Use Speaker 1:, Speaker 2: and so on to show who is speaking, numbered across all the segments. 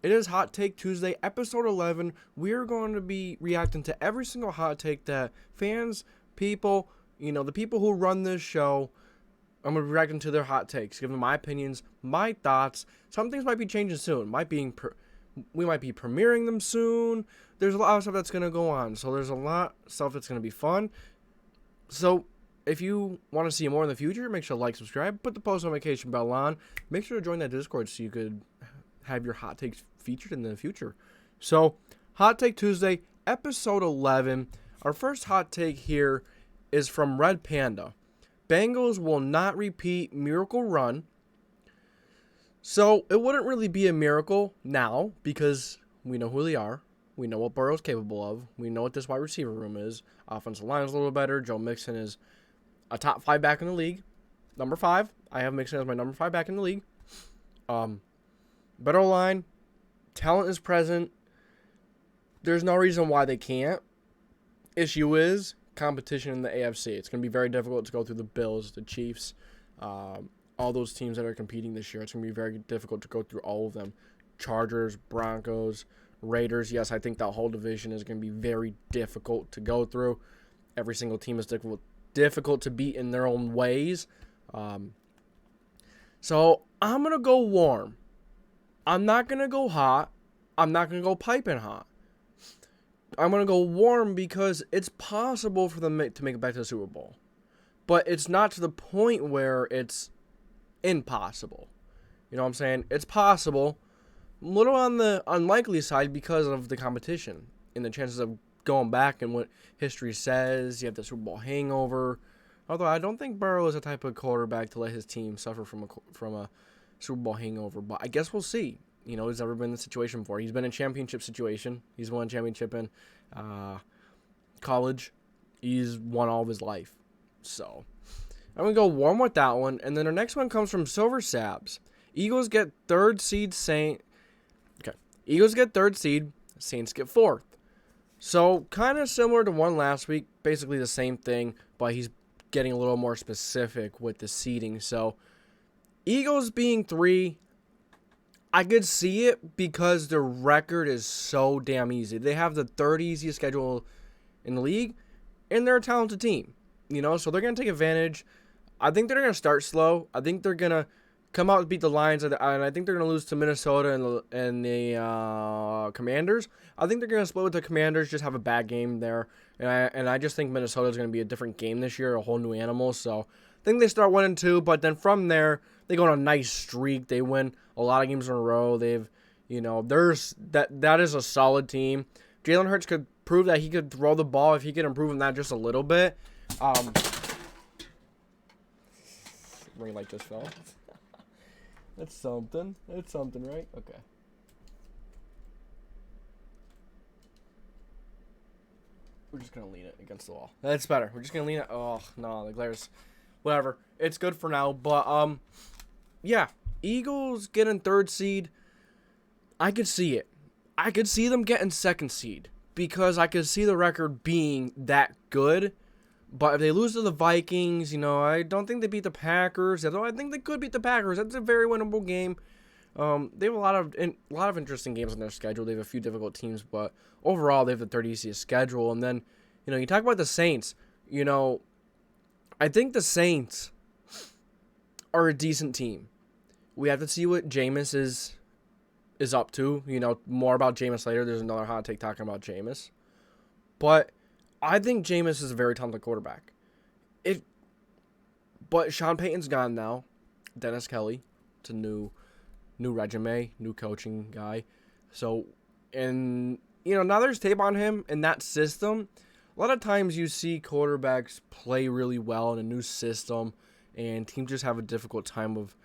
Speaker 1: It is Hot Take Tuesday, episode 11. We're going to be reacting to every single hot take that fans, people, the people who run this show, I'm going to be reacting to their hot takes, giving my opinions, my thoughts. Some things might be changing soon. We might be premiering them soon. There's a lot of stuff that's going to go on. So there's a lot of stuff that's going to be fun. So if you want to see more in the future, make sure to like, subscribe, put the post notification bell on. Make sure to join that Discord so you could have your hot takes featured in the future. So, Hot Take Tuesday, episode 11. Our first hot take here is from Red Panda. Bengals will not repeat miracle run. So, it wouldn't really be a miracle now because we know who they are. We know what Burrow's capable of. We know what this wide receiver room is. Offensive line is a little better. Joe Mixon is a top 5 back in the league. Number 5. I have Mixon as my number 5 back in the league. Better line. Talent is present. There's no reason why they can't. Issue is competition in the AFC. It's going to be very difficult to go through the Bills, the Chiefs, all those teams that are competing this year. It's going to be very difficult to go through all of them. Chargers, Broncos, Raiders. Yes, I think that whole division is going to be very difficult to go through. Every single team is difficult to beat in their own ways. So I'm going to go warm. I'm not going to go hot. I'm not going to go piping hot. I'm going to go warm because it's possible for them to make it back to the Super Bowl. But it's not to the point where it's impossible. You know what I'm saying? It's possible. A little on the unlikely side because of the competition and the chances of going back and what history says. You have the Super Bowl hangover. Although I don't think Burrow is the type of quarterback to let his team suffer from a Super Bowl hangover, but I guess we'll see. He's never been in this situation before. He's been in a championship situation. He's won a championship in college. He's won all of his life. So I'm going to go warm with that one. And then our next one comes from Silver Sabs. Eagles get third seed. Eagles get third seed. Saints get fourth. So kind of similar to one last week. Basically the same thing, but he's getting a little more specific with the seeding. So Eagles being 3, I could see it because their record is so damn easy. They have the third easiest schedule in the league, and they're a talented team. So they're going to take advantage. I think they're going to start slow. I think they're going to come out and beat the Lions, and I think they're going to lose to Minnesota and the Commanders. I think they're going to split with the Commanders, just have a bad game there. And I just think Minnesota is going to be a different game this year, a whole new animal. So I think they start 1-2, but then from there, they go on a nice streak. They win a lot of games in a row. That is a solid team. Jalen Hurts could prove that he could throw the ball if he could improve on that just a little bit. Ring light just fell. That's something. That's something, right? Okay. We're just going to lean it against the wall. That's better. We're just going to lean it. Oh, no, the glare's... Whatever. It's good for now. But, yeah. Eagles getting third seed. I could see it. I could see them getting second seed. Because I could see the record being that good. But if they lose to the Vikings, I don't think they beat the Packers. Although I think they could beat the Packers. That's a very winnable game. They have a lot of interesting games on their schedule. They have a few difficult teams, but overall they have the third easiest schedule. And then, you talk about the Saints. I think the Saints are a decent team. We have to see what Jameis is up to. More about Jameis later. There's another hot take talking about Jameis. But I think Jameis is a very talented quarterback. But Sean Payton's gone now. Dennis Kelly. It's a new resume, new coaching guy. So, and, now there's tape on him in that system. A lot of times you see quarterbacks play really well in a new system, and teams just have a difficult time of,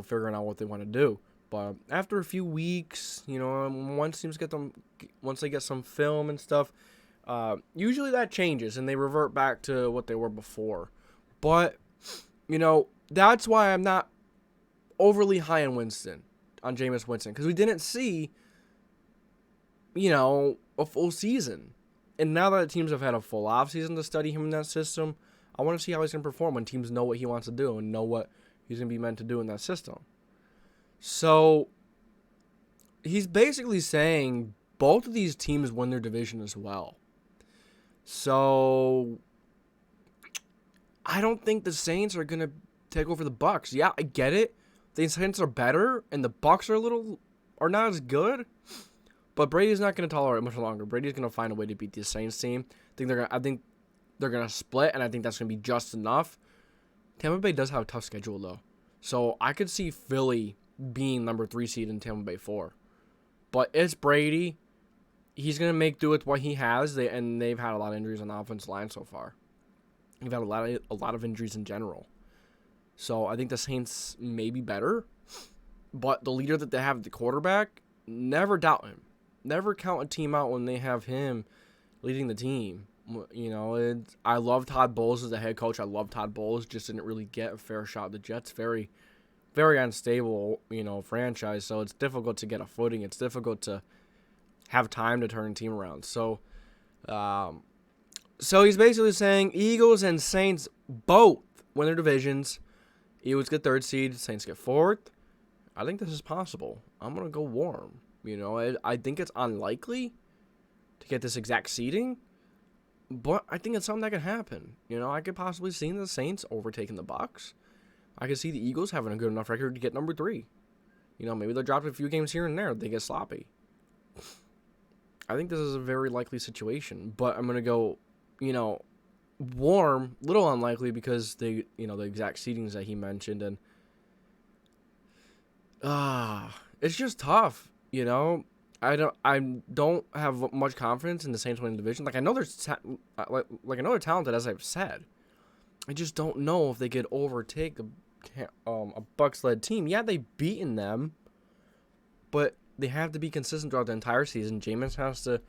Speaker 1: figuring out what they want to do. But after a few weeks, once they get some film and stuff, usually that changes and they revert back to what they were before. But, that's why I'm not overly high on Jameis Winston, because we didn't see, a full season. And now that teams have had a full offseason to study him in that system, I want to see how he's going to perform when teams know what he wants to do and know what he's going to be meant to do in that system. So he's basically saying both of these teams win their division as well. So I don't think the Saints are gonna take over the Bucs. Yeah, I get it. The Saints are better, and the Bucs are not as good. But Brady's not gonna tolerate much longer. Brady's gonna find a way to beat the Saints team. I think they're gonna split, and I think that's gonna be just enough. Tampa Bay does have a tough schedule though, so I could see Philly being number 3 seed in Tampa Bay 4. But it's Brady. He's gonna make do with what he has. They've had a lot of injuries on the offensive line so far. They've had a lot of injuries in general. So I think the Saints may be better, but the leader that they have at the quarterback, never doubt him. Never count a team out when they have him leading the team. You know, I love Todd Bowles as the head coach. I love Todd Bowles. Just didn't really get a fair shot. The Jets, very, very unstable, franchise. So it's difficult to get a footing. It's difficult to have time to turn a team around. So he's basically saying Eagles and Saints both win their divisions. Eagles get 3rd seed. Saints get 4th. I think this is possible. I'm going to go warm. I think it's unlikely to get this exact seeding, but I think it's something that could happen. I could possibly see the Saints overtaking the Bucs. I could see the Eagles having a good enough record to get number 3. Maybe they'll drop a few games here and there. They get sloppy. I think this is a very likely situation, but I'm going to go, warm, little unlikely because the exact seedings that he mentioned, and it's just tough. I don't have much confidence in the Saints winning the division. I know they're talented, as I've said. I just don't know if they could overtake a Bucs-led team. Yeah, they've beaten them, but they have to be consistent throughout the entire season. Jameis has to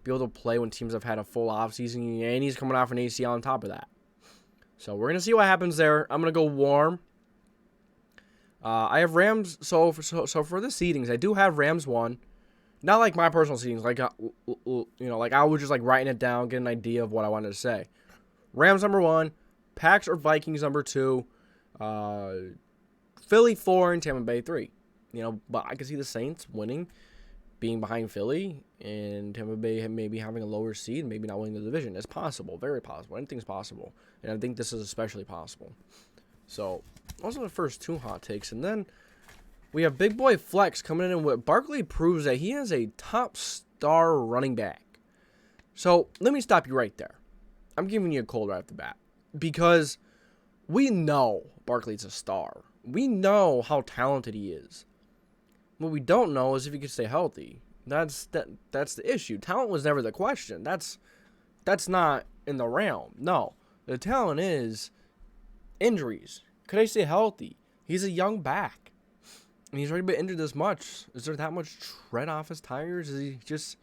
Speaker 1: be able to play when teams have had a full offseason, and he's coming off an ACL on top of that. So we're going to see what happens there. I'm going to go warm. I have Rams. So for the seedings, I do have Rams 1. Not like my personal seedings. I was just writing it down, get an idea of what I wanted to say. Rams number 1, Packs or Vikings number 2, Philly 4, and Tampa Bay 3. But I can see the Saints winning, being behind Philly, and Tampa Bay maybe having a lower seed, maybe not winning the division. It's possible, very possible. Anything's possible, and I think this is especially possible. So those are the first 2 hot takes, and then we have Big Boy Flex coming in with Barkley proves that he is a top star running back. So let me stop you right there. I'm giving you a cold right off the bat because we know Barkley's a star. We know how talented he is. What we don't know is if he can stay healthy. That's the issue. Talent was never the question. That's not in the realm. No, the talent is injuries. Could he stay healthy? He's a young back, and he's already been injured this much. Is there that much tread off his tires? Is he just,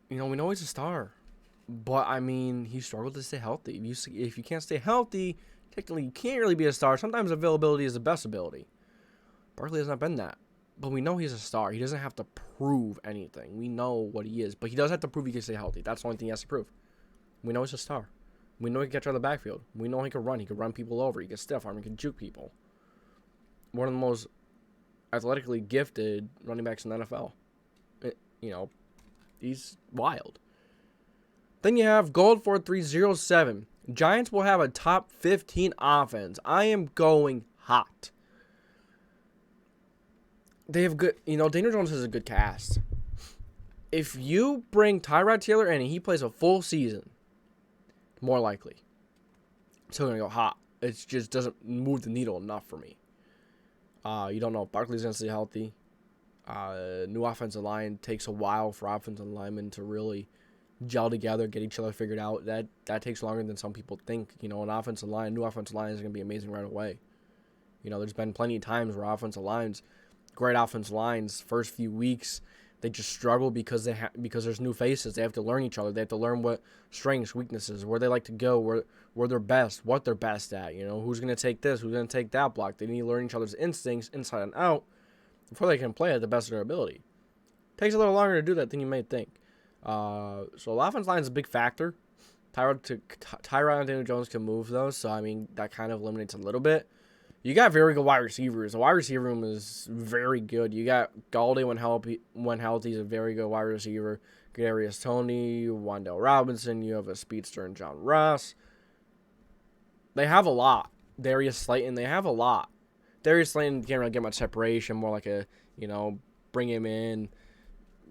Speaker 1: we know he's a star, but he struggled to stay healthy. If you can't stay healthy, technically you can't really be a star. Sometimes availability is the best ability. Barkley has not been that. But we know he's a star. He doesn't have to prove anything. We know what he is. But he does have to prove he can stay healthy. That's the only thing he has to prove. We know he's a star. We know he can catch out of the backfield. We know he can run. He can run people over. He can stiff arm. He can juke people. One of the most athletically gifted running backs in the NFL. He's wild. Then you have Gold4307. Giants will have a top 15 offense. I am going hot. They have good, Daniel Jones has a good cast. If you bring Tyrod Taylor in and he plays a full season, more likely. Still going to go hot. It just doesn't move the needle enough for me. You don't know if Barkley's going to stay healthy. New offensive line takes a while for offensive linemen to really gel together, get each other figured out. That takes longer than some people think. An new offensive line is going to be amazing right away. There's been plenty of times where great offensive lines, first few weeks, they just struggle because there's new faces. They have to learn each other. They have to learn what strengths, weaknesses, where they like to go, where they're best, what they're best at. Who's going to take this, who's going to take that block. They need to learn each other's instincts inside and out before they can play at the best of their ability. Takes a little longer to do that than you may think. So the offensive line is a big factor. Tyrod and Daniel Jones can move, though, so, that kind of eliminates a little bit. You got very good wide receivers. The wide receiver room is very good. You got Galladay when healthy, is a very good wide receiver. Kadarius Toney, Wan'Dale Robinson. You have a speedster in John Ross. They have a lot. Darius Slayton, they have a lot. Darius Slayton can't really get much separation. More like a, bring him in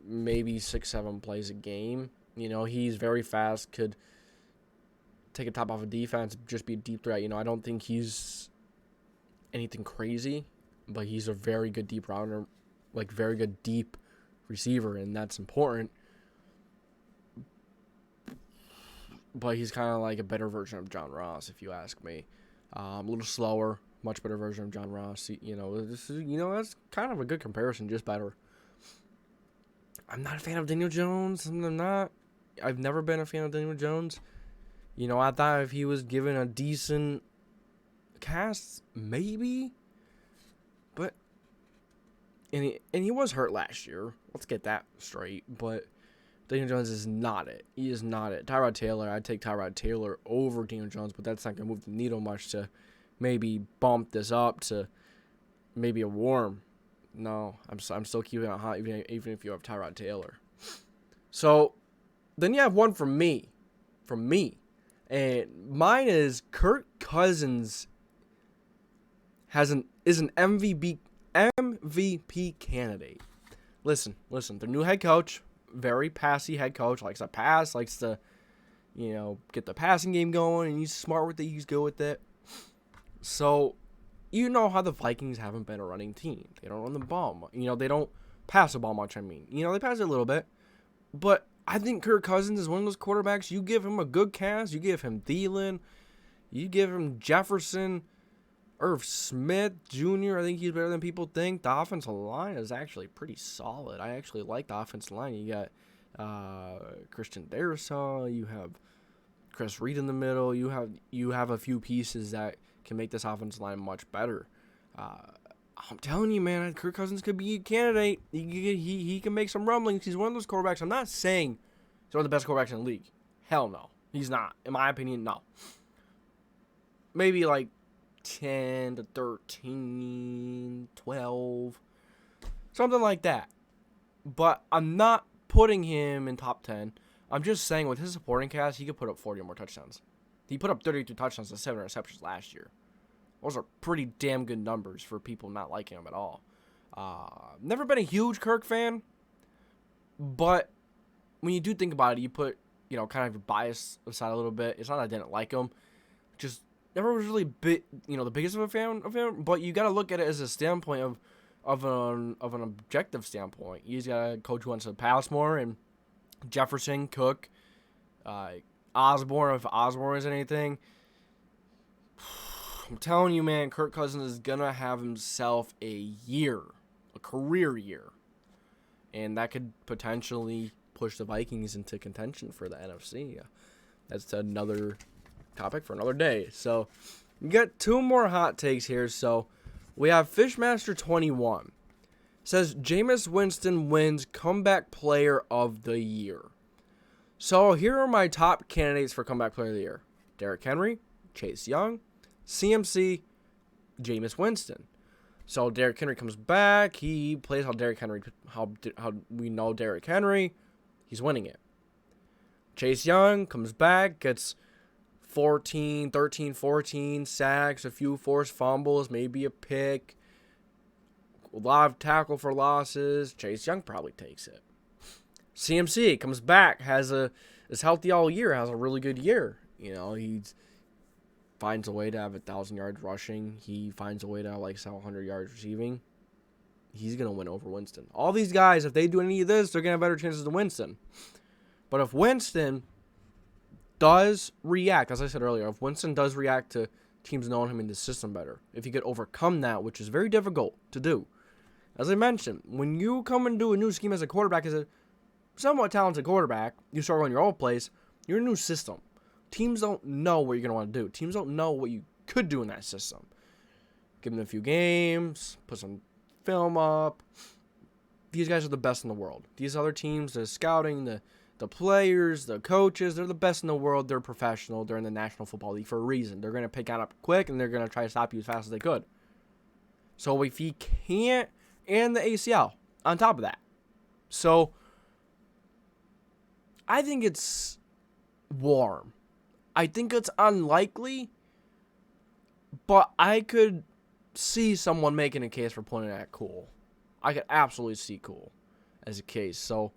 Speaker 1: maybe 6-7 plays a game. He's very fast. Could take a top off a defense, just be a deep threat. I don't think he's anything crazy, but he's a very good deep rounder, very good deep receiver, and that's important. But he's kind of like a better version of John Ross, if you ask me. A little slower, much better version of John Ross. That's kind of a good comparison, just better. I'm not a fan of Daniel Jones. I'm not. I've never been a fan of Daniel Jones. I thought if he was given a decent cast, maybe. But and he was hurt last year. Let's get that straight. But Daniel Jones is not it. He is not it. Tyrod Taylor, I'd take Tyrod Taylor over Daniel Jones, but that's not going to move the needle much to maybe bump this up to maybe a warm. No, I'm still keeping it hot even if you have Tyrod Taylor. So then you have one from me. And mine is Kirk Cousins is an MVP candidate. Listen, the new head coach, very passy head coach, likes to pass, likes to, get the passing game going, and he's smart with it, he's good with it. So, how the Vikings haven't been a running team. They don't run the ball. They don't pass the ball much, they pass it a little bit. But I think Kirk Cousins is one of those quarterbacks, you give him a good cast, you give him Thielen, you give him Jefferson, Irv Smith Jr., I think he's better than people think. The offensive line is actually pretty solid. I actually like the offensive line. You got Christian Darrisaw, you have Chris Reed in the middle, you have a few pieces that can make this offensive line much better. I'm telling you, man, Kirk Cousins could be a candidate. He can make some rumblings. He's one of those quarterbacks. I'm not saying he's one of the best quarterbacks in the league. Hell no. He's not. In my opinion, no. Maybe 10 to 13, 12, something like that. But I'm not putting him in top 10. I'm just saying with his supporting cast, he could put up 40 or more touchdowns. He put up 32 touchdowns and 7 receptions last year. Those are pretty damn good numbers for people not liking him at all. Never been a huge Kirk fan, but when you do think about it, you put, kind of your bias aside a little bit. It's not that I didn't like him. Just never was really the biggest of a fan of him, but you got to look at it as a standpoint of an objective standpoint. He's got a coach who wants to pass more, and Jefferson, Cook, Osborne, if Osborne is anything. I'm telling you, man, Kirk Cousins is going to have himself a career year. And that could potentially push the Vikings into contention for the NFC. That's another topic for another day. So, we got two more hot takes here. So, we have Fishmaster21. Says, Jameis Winston wins Comeback Player of the Year. So, here are my top candidates for Comeback Player of the Year. Derrick Henry, Chase Young, CMC, Jameis Winston. So Derrick Henry comes back. He plays how we know Derrick Henry. He's winning it. Chase Young comes back, gets 13, 14 sacks, a few forced fumbles, maybe a pick, a lot of tackle for losses. Chase Young probably takes it. CMC comes back, is healthy all year, has a really good year. He's finds a way to have 1,000 yards rushing. He finds a way to have 700 yards receiving. He's going to win over Winston. All these guys, if they do any of this, they're going to have better chances than Winston. But if Winston does react, as I said earlier, if Winston does react to teams knowing him in the system better, if he could overcome that, which is very difficult to do. As I mentioned, when you come into a new scheme as a quarterback, as a somewhat talented quarterback, you start running your old plays, you're in a new system. Teams don't know what you're going to want to do. Teams don't know what you could do in that system. Give them a few games, put some film up. These guys are the best in the world. These other teams, the scouting, the players, the coaches, they're the best in the world. They're professional. They're in the National Football League for a reason. They're going to pick it up quick, and they're going to try to stop you as fast as they could. So if he can't, and the ACL on top of that. So I think it's warm. I think it's unlikely, but I could see someone making a case for putting it at cool. I could absolutely see cool as a case. So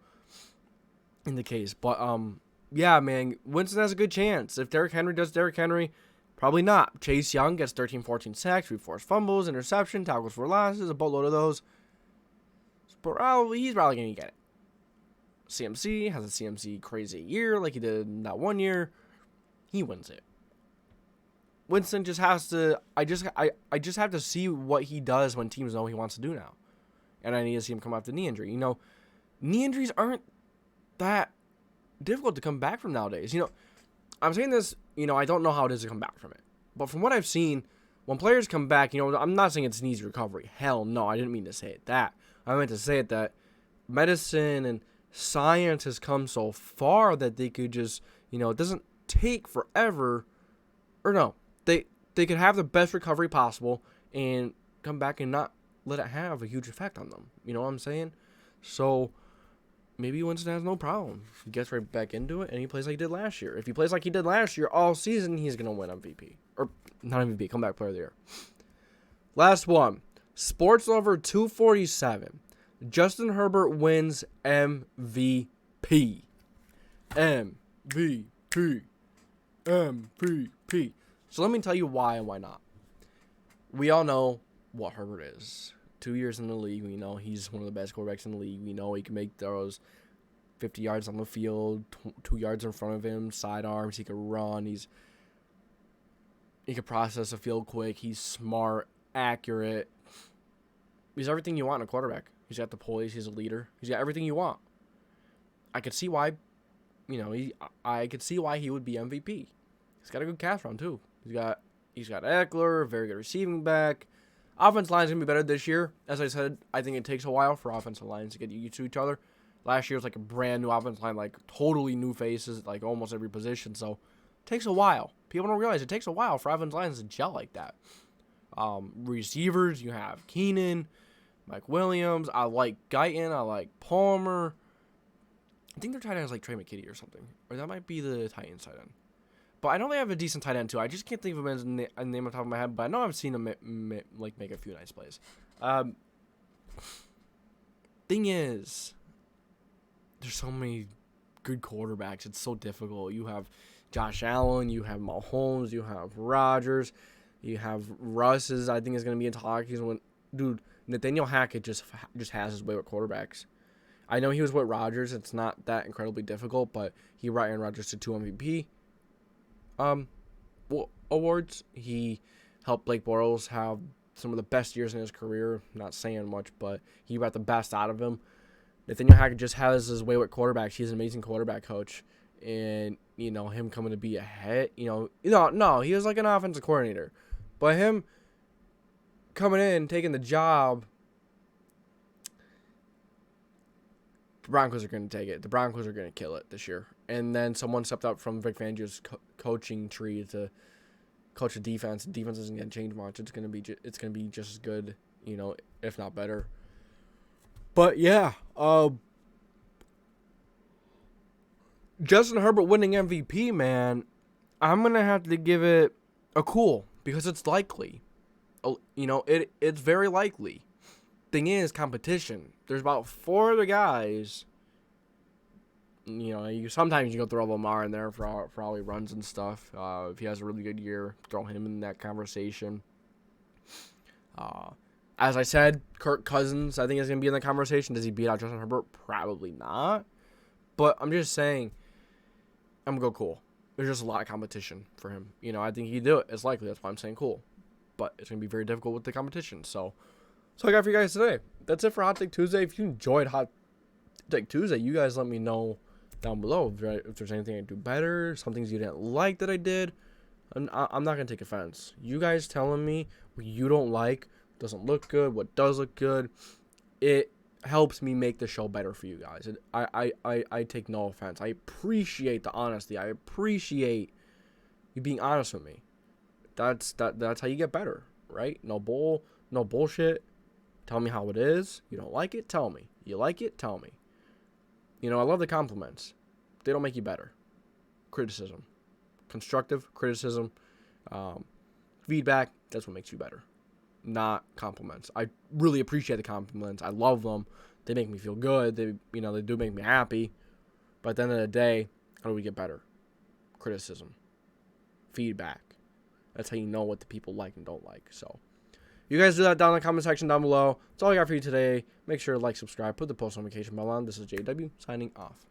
Speaker 1: in the case, but yeah, man, Winston has a good chance. If Derrick Henry does Derrick Henry, probably not. Chase Young gets 13, 14 sacks, 3 forced fumbles, interception, tackles for losses, a boatload of those. He's probably going to get it. CMC has a CMC crazy year like he did in that one year. He wins it. Winston just has to. I just have to see what he does when teams know what he wants to do now, and I need to see him come off the knee injury. Knee injuries aren't that difficult to come back from nowadays. I'm saying this. I don't know how it is to come back from it, but from what I've seen, when players come back, I'm not saying it's an easy recovery. Hell no, I didn't mean to say it that. I meant to say it that medicine and science has come so far that they could just, it doesn't take forever, or no, they could have the best recovery possible and come back and not let it have a huge effect on them. You know what I'm saying? So maybe Winston has no problem. He gets right back into it and he plays like he did last year. If he plays like he did last year all season, he's going to win MVP. Or not MVP, comeback player of the year. Last one. Sports Lover 247. Justin Herbert wins MVP. MVP. So let me tell you why and why not. We all know what Herbert is. 2 years in the league, we know he's one of the best quarterbacks in the league. We know he can make throws 50 yards on the field, 2 yards in front of him, sidearms. He can run. He can process a field quick. He's smart, accurate. He's everything you want in a quarterback. He's got the poise. He's a leader. He's got everything you want. I could see why, I could see why he would be MVP. He's got a good cast round too. He's got Eckler, very good receiving back. Offensive line's going to be better this year. As I said, I think it takes a while for offensive lines to get used to each other. Last year was like a brand new offensive line, like totally new faces, like almost every position. So it takes a while. People don't realize it takes a while for offensive lines to gel like that. Receivers, you have Keenan, Mike Williams. I like Guyton. I like Palmer. I think their tight end is like Trey McKitty or something. Or that might be the Titans tight end. But I know they have a decent tight end too. I just can't think of his name on the top of my head. But I know I've seen him make a few nice plays. Thing is, there's so many good quarterbacks. It's so difficult. You have Josh Allen. You have Mahomes. You have Rodgers. You have Russ. I think is going to be in talk. Dude, Nathaniel Hackett just has his way with quarterbacks. I know he was with Rodgers. It's not that incredibly difficult, but he brought Aaron Rodgers to 2 MVP awards. He helped Blake Bortles have some of the best years in his career. Not saying much, but he got the best out of him. Nathaniel Hackett just has his way with quarterbacks. He's an amazing quarterback coach. And, him coming to be a head, no, he was like an offensive coordinator. But him coming in, taking the job, the Broncos are going to take it. The Broncos are going to kill it this year. And then someone stepped up from Vic Fangio's coaching tree to coach the defense. The defense isn't going to change much. It's going to be just as good, if not better. But yeah, Justin Herbert winning MVP, man, I'm going to have to give it a cool because it's likely. It's very likely. Thing is, competition. There's about 4 other guys. Sometimes you go throw Lamar in there for all he runs and stuff. If he has a really good year, throw him in that conversation. As I said, Kirk Cousins, I think, is going to be in the conversation. Does he beat out Justin Herbert? Probably not. But I'm just saying, I'm going to go cool. There's just a lot of competition for him. I think he can do it. It's likely. That's why I'm saying cool. But it's going to be very difficult with the competition. So I got for you guys today. That's it for Hot Take Tuesday. If you enjoyed Hot Take Tuesday, you guys let me know down below if there's anything I do better, some things you didn't like that I did. I'm not going to take offense. You guys telling me what you don't like, doesn't look good, what does look good, it helps me make the show better for you guys. I take no offense. I appreciate the honesty. I appreciate you being honest with me. That's how you get better, right? No No bullshit. Tell me how it is. You don't like it? Tell me. You like it? Tell me. I love the compliments. They don't make you better. Criticism. Constructive criticism. Feedback. That's what makes you better. Not compliments. I really appreciate the compliments. I love them. They make me feel good. They do make me happy. But at the end of the day, how do we get better? Criticism. Feedback. That's how you know what the people like and don't like. So, you guys do that down in the comment section down below. That's all I got for you today. Make sure to like, subscribe, put the post notification bell on. This is JW signing off.